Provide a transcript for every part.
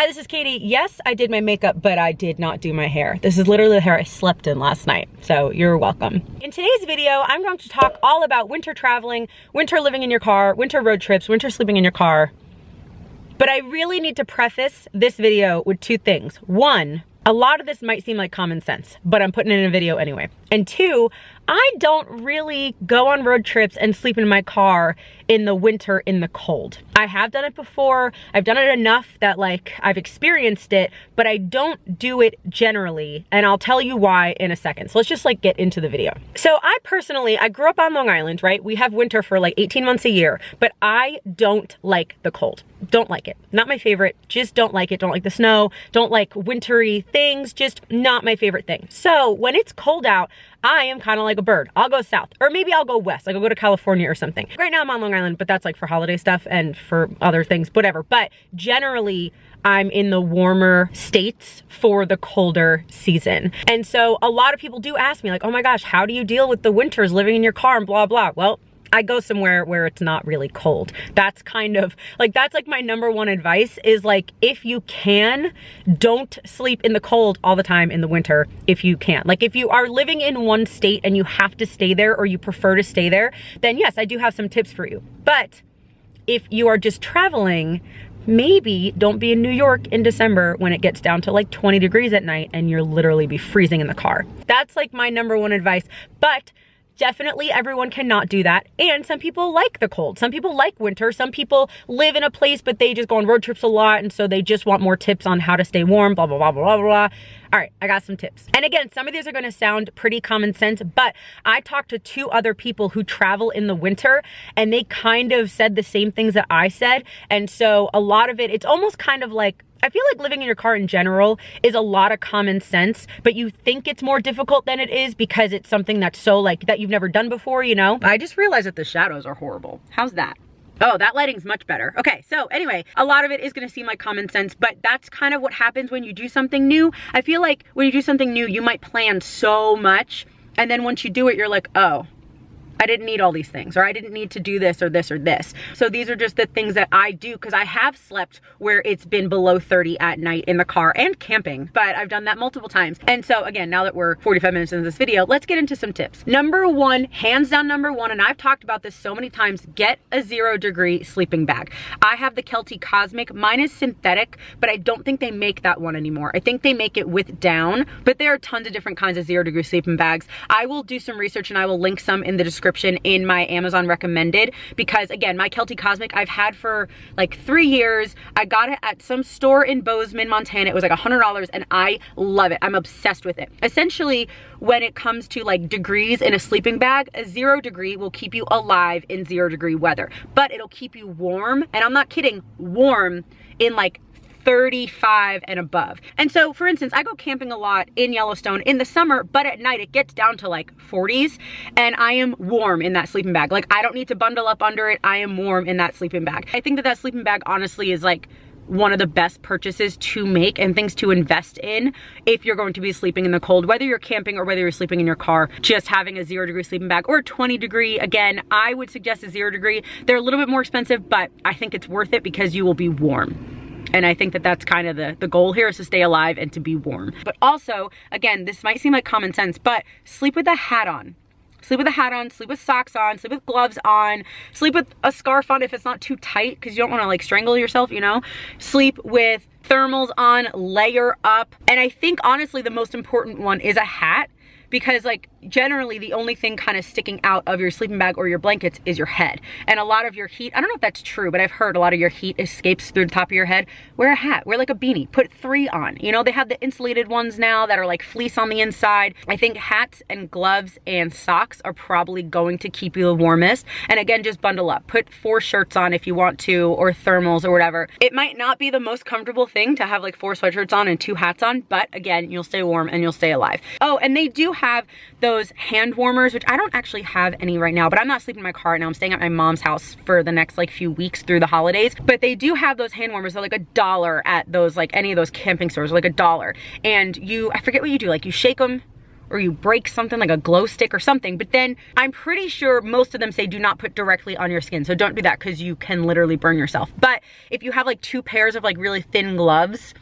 Hi, this is Katie. Yes, I did my makeup, but I did not do my hair. This is literally the hair I slept in last night, so you're welcome. In today's video, I'm going to talk all about winter traveling, winter living in your car, winter road trips, winter sleeping in your car. But I really need to preface this video with two things. One, a lot of this might seem like common sense, but I'm putting it in a video anyway. And two, I don't really go on road trips and sleep in my car in the winter in the cold. I have done it before. I've done it enough that like I've experienced it, but I don't do it generally. And I'll tell you why in a second. So let's just like get into the video. So I grew up on Long Island, right? We have winter for like 18 months a year, but I don't like the cold. Don't like it. Not my favorite. Just don't like it. Don't like the snow. Don't like wintry things. Just not my favorite thing. So when it's cold out, I am kind of like a bird. I'll go south, or maybe I'll go west. Like I'll go to California or something. Right now I'm on Long Island, but that's like for holiday stuff and for other things, whatever. But generally I'm in the warmer states for the colder season. And so a lot of people do ask me like, oh my gosh, how do you deal with the winters living in your car and blah, blah. Well, I go somewhere where it's not really cold. That's kind of like, that's like my number one advice is like, if you can, don't sleep in the cold all the time in the winter if you can. Like if you are living in one state and you have to stay there or you prefer to stay there, then yes, I do have some tips for you. But if you are just traveling, maybe don't be in New York in December when it gets down to like 20 degrees at night and you'll literally be freezing in the car. That's like my number one advice. But definitely everyone cannot do that. And some people like the cold. Some people like winter. Some people live in a place, but they just go on road trips a lot. And so they just want more tips on how to stay warm, blah, blah, blah, blah, blah, blah. All right, I got some tips. And again, some of these are gonna sound pretty common sense, but I talked to two other people who travel in the winter and they kind of said the same things that I said. And so a lot of it, it's almost kind of like, I feel like living in your car in general is a lot of common sense, but you think it's more difficult than it is because it's something that's so like, that you've never done before, you know? I just realized that the shadows are horrible. How's that? Oh, that lighting's much better. Okay, so anyway, a lot of it is gonna seem like common sense, but that's kind of what happens when you do something new. I feel like when you do something new, you might plan so much, and then once you do it, you're like, oh, I didn't need all these things, or I didn't need to do this or this or this. So these are just the things that I do because I have slept where it's been below 30 at night in the car and camping, but I've done that multiple times. And so again, now that we're 45 minutes into this video, let's get into some tips. Number one, hands down number one, and I've talked about this so many times, get a 0 degree sleeping bag. I have the Kelty Cosmic. Mine is synthetic, but I don't think they make that one anymore. I think they make it with down, but there are tons of different kinds of 0 degree sleeping bags. I will do some research and I will link some in the description in my Amazon recommended, because again, my Kelty Cosmic I've had for like 3 years. I got it at some store in Bozeman, Montana. It was like $100 and I love it. I'm obsessed with it. Essentially, when it comes to like degrees in a sleeping bag, a 0 degree will keep you alive in 0 degree weather, but it'll keep you warm, and I'm not kidding, warm in like 35 and above. And so for instance, I go camping a lot in Yellowstone in the summer, but at night it gets down to like 40s and I am warm in that sleeping bag. Like I don't need to bundle up under it. I am warm in that sleeping bag. I think that that sleeping bag honestly is like one of the best purchases to make and things to invest in if you're going to be sleeping in the cold, whether you're camping or whether you're sleeping in your car. Just having a 0 degree sleeping bag or a 20 degree, again, I would suggest a 0 degree. They're a little bit more expensive, but I think it's worth it because you will be warm. And I think that that's kind of the goal here, is to stay alive and to be warm. But also, again, this might seem like common sense, but sleep with a hat on. Sleep with a hat on, sleep with socks on, sleep with gloves on, sleep with a scarf on if it's not too tight because you don't want to like strangle yourself, you know? Sleep with thermals on, layer up. And I think honestly the most important one is a hat, because like generally the only thing kind of sticking out of your sleeping bag or your blankets is your head. And a lot of your heat, I don't know if that's true, but I've heard a lot of your heat escapes through the top of your head. Wear a hat, wear like a beanie, put 3 on. You know, they have the insulated ones now that are like fleece on the inside. I think hats and gloves and socks are probably going to keep you the warmest. And again, just bundle up, put 4 shirts on if you want to, or thermals or whatever. It might not be the most comfortable thing to have like 4 sweatshirts on and 2 hats on, but again, you'll stay warm and you'll stay alive. Oh, and they do have those hand warmers, which I don't actually have any right now, but I'm not sleeping in my car right now. I'm staying at my mom's house for the next like few weeks through the holidays. But they do have those hand warmers. They're like $1 at those, like any of those camping stores, like $1. And you, I forget what you do, like you shake them or you break something like a glow stick or something. But then I'm pretty sure most of them say do not put directly on your skin. So don't do that because you can literally burn yourself. But if you have like 2 pairs of like really thin gloves,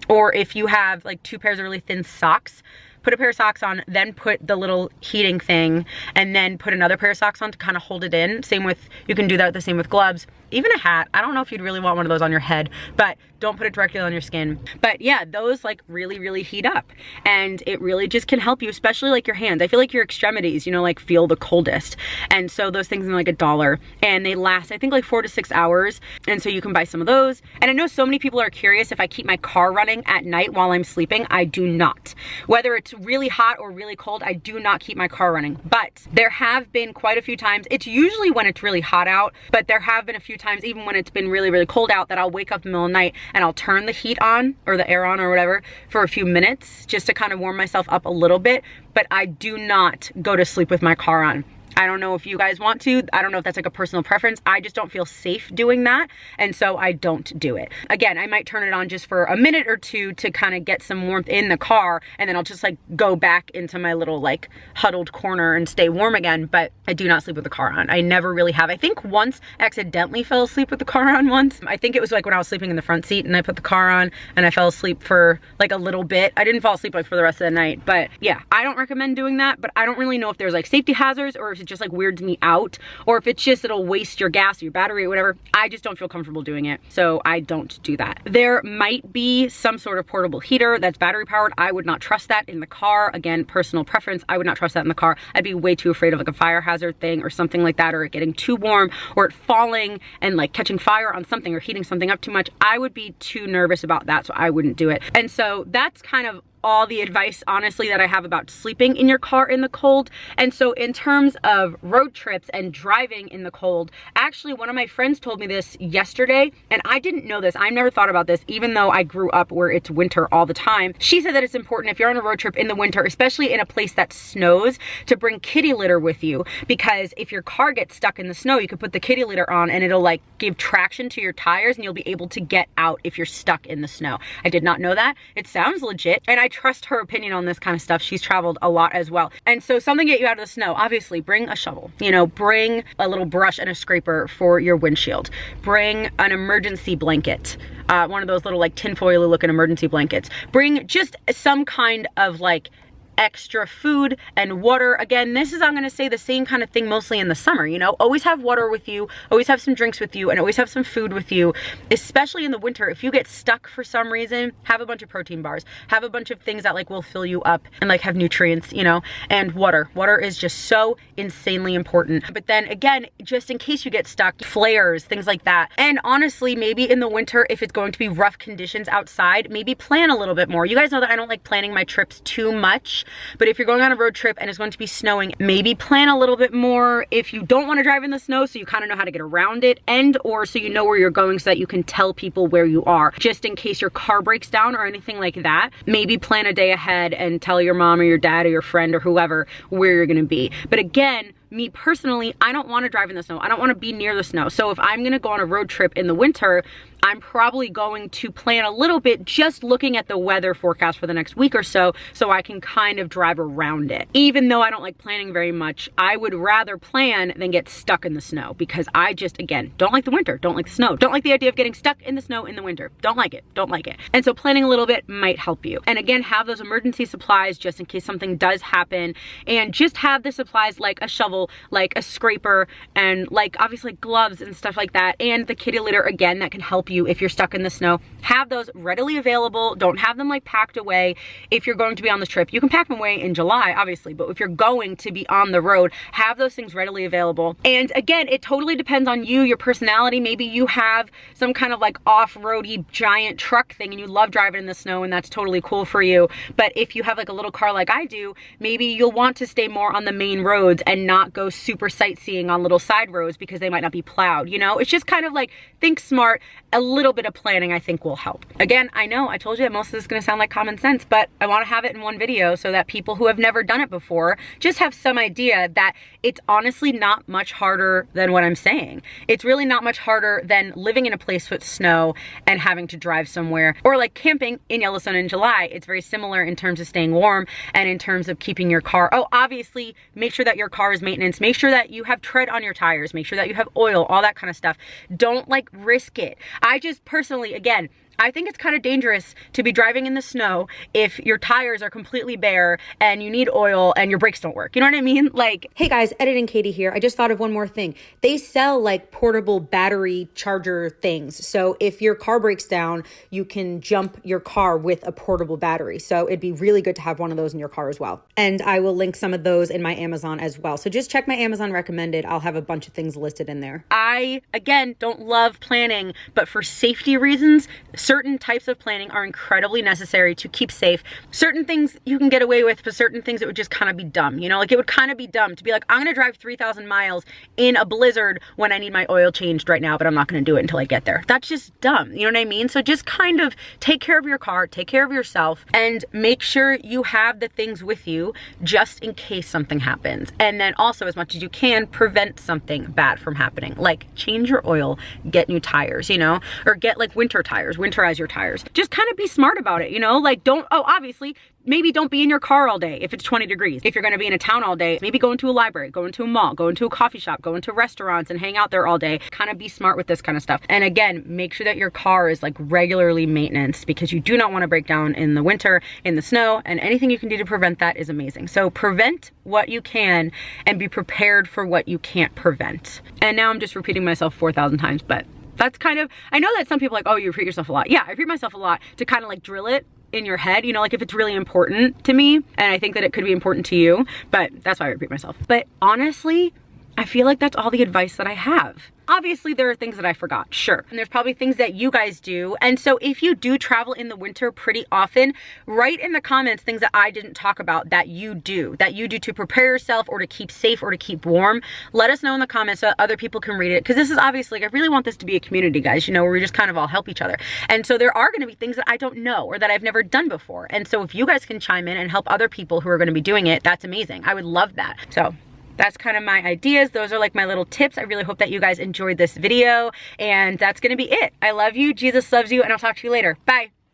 or if you have like 2 pairs of really thin socks, put a pair of socks on, then put the little heating thing, and then put another pair of socks on to kind of hold it in. Same with, you can do that the same with gloves. Even a hat. I don't know if you'd really want one of those on your head, but don't put it directly on your skin. But yeah, those like really heat up, and it really just can help you, especially like your hands. I feel like your extremities, you know, like feel the coldest. And so those things are like $1 and they last, I think, like 4 to 6 hours. And so you can buy some of those. And I know so many people are curious if I keep my car running at night while I'm sleeping. I do not. Whether it's really hot or really cold, I do not keep my car running. But there have been quite a few times, it's usually when it's really hot out, but there have been a few times, even when it's been really cold out, that I'll wake up in the middle of the night and I'll turn the heat on or the air on or whatever for a few minutes just to kind of warm myself up a little bit. But I do not go to sleep with my car on. I don't know if you guys want to. I don't know if that's like a personal preference. I just don't feel safe doing that, and so I don't do it. Again, I might turn it on just for a minute or two to kind of get some warmth in the car, and then I'll just like go back into my little like huddled corner and stay warm again, but I do not sleep with the car on. I never really have. I think once I accidentally fell asleep with the car on once. I think it was like when I was sleeping in the front seat and I put the car on and I fell asleep for like a little bit. I didn't fall asleep like for the rest of the night, but yeah, I don't recommend doing that, but I don't really know if there's like safety hazards or if it just like weirds me out, or if it's just it'll waste your gas or your battery or whatever. I just don't feel comfortable doing it, so I don't do that. There might be some sort of portable heater that's battery powered. I would not trust that in the car. Again, personal preference. I would not trust that in the car. I'd be way too afraid of like a fire hazard thing or something like that, or it getting too warm, or it falling and like catching fire on something or heating something up too much. I would be too nervous about that, so I wouldn't do it. And so that's kind of all the advice, honestly, that I have about sleeping in your car in the cold. And so in terms of road trips and driving in the cold, actually one of my friends told me this yesterday, and I didn't know this. I never thought about this, even though I grew up where it's winter all the time. She said that it's important if you're on a road trip in the winter, especially in a place that snows, to bring kitty litter with you, because if your car gets stuck in the snow, you could put the kitty litter on and it'll like give traction to your tires and you'll be able to get out if you're stuck in the snow. I did not know that. It sounds legit, and I trust her opinion on this kind of stuff. She's traveled a lot as well. And so something to get you out of the snow, obviously bring a shovel, you know, bring a little brush and a scraper for your windshield, bring an emergency blanket, one of those little like tinfoil looking emergency blankets, bring just some kind of like extra food and water. Again, this is, I'm gonna say, the same kind of thing mostly in the summer, you know, always have water with you, always have some drinks with you, and always have some food with you, especially in the winter. If you get stuck for some reason, have a bunch of protein bars, have a bunch of things that like will fill you up and like have nutrients, you know, and water. Water is just so insanely important. But then again, just in case you get stuck, flares, things like that. And honestly, maybe in the winter, if it's going to be rough conditions outside, maybe plan a little bit more. You guys know that I don't like planning my trips too much. But if you're going on a road trip and it's going to be snowing, maybe plan a little bit more if you don't want to drive in the snow, so you kind of know how to get around it, and or so you know where you're going so that you can tell people where you are, just in case your car breaks down or anything like that. Maybe plan a day ahead and tell your mom or your dad or your friend or whoever where you're going to be. But again, me personally, I don't want to drive in the snow. I don't want to be near the snow. So if I'm going to go on a road trip in the winter, I'm probably going to plan a little bit, just looking at the weather forecast for the next week or so I can kind of drive around it. Even though I don't like planning very much, I would rather plan than get stuck in the snow, because I just, again, don't like the winter, don't like the snow, don't like the idea of getting stuck in the snow in the winter. Don't like it, don't like it. And so planning a little bit might help you. And again, have those emergency supplies just in case something does happen, and just have the supplies like a shovel, like a scraper, and like obviously gloves and stuff like that, and the kitty litter, again, that can help you if you're stuck in the snow. Have those readily available. Don't have them like packed away. If you're going to be on this trip, you can pack them away in July, obviously, but if you're going to be on the road, have those things readily available. And again, it totally depends on you, your personality. Maybe you have some kind of like off-roady giant truck thing and you love driving in the snow, and that's totally cool for you. But if you have like a little car like I do, maybe you'll want to stay more on the main roads and not go super sightseeing on little side roads because they might not be plowed, you know? It's just kind of like, think smart. a little bit of planning I think will help. Again, I know I told you that most of this is gonna sound like common sense, but I wanna have it in one video so that people who have never done it before just have some idea that it's honestly not much harder than what I'm saying. It's really not much harder than living in a place with snow and having to drive somewhere, or like camping in Yellowstone in July. It's very similar in terms of staying warm and in terms of keeping your car. Oh, obviously, make sure that your car is maintenance. Make sure that you have tread on your tires. Make sure that you have oil, all that kind of stuff. Don't like risk it. I just personally, again, I think it's kind of dangerous to be driving in the snow if your tires are completely bare and you need oil and your brakes don't work. You know what I mean? Like, hey guys, Editing Katie here. I just thought of one more thing. They sell like portable battery charger things. So if your car breaks down, you can jump your car with a portable battery. So it'd be really good to have one of those in your car as well. And I will link some of those in my Amazon as well. So just check my Amazon recommended. I'll have a bunch of things listed in there. I, again, don't love planning, but for safety reasons, certain types of planning are incredibly necessary to keep safe. Certain things you can get away with, but certain things it would just kind of be dumb. You know, like it would kind of be dumb to be like, I'm gonna drive 3,000 miles in a blizzard when I need my oil changed right now, but I'm not gonna do it until I get there. That's just dumb, you know what I mean? So just kind of take care of your car, take care of yourself, and make sure you have the things with you just in case something happens. And then also, as much as you can, prevent something bad from happening. Like change your oil, get new tires, you know, or get like winter tires, winterize your tires. Just kind of be smart about it, you know, like don't, oh, obviously, maybe don't be in your car all day if it's 20 degrees. If you're gonna be in a town all day, maybe go into a library, go into a mall, go into a coffee shop, go into restaurants and hang out there all day. Kind of be smart with this kind of stuff. And again, make sure that your car is like regularly maintained, because you do not wanna break down in the winter, in the snow, and anything you can do to prevent that is amazing. So prevent what you can and be prepared for what you can't prevent. And now I'm just repeating myself 4,000 times, but that's kind of, I know that some people are like, oh, you repeat yourself a lot. Yeah, I repeat myself a lot to kind of like drill it in your head, you know, like if it's really important to me, and I think that it could be important to you, but that's why I repeat myself. But honestly, I feel like that's all the advice that I have. Obviously, there are things that I forgot, sure. And there's probably things that you guys do. And so if you do travel in the winter pretty often, write in the comments things that I didn't talk about that you do to prepare yourself or to keep safe or to keep warm. Let us know in the comments so that other people can read it. Because this is obviously, like, I really want this to be a community, guys, you know, where we just kind of all help each other. And so there are gonna be things that I don't know or that I've never done before. And so if you guys can chime in and help other people who are gonna be doing it, that's amazing. I would love that. So that's kind of my ideas. Those are like my little tips. I really hope that you guys enjoyed this video, and that's gonna be it. I love you, Jesus loves you, and I'll talk to you later. Bye.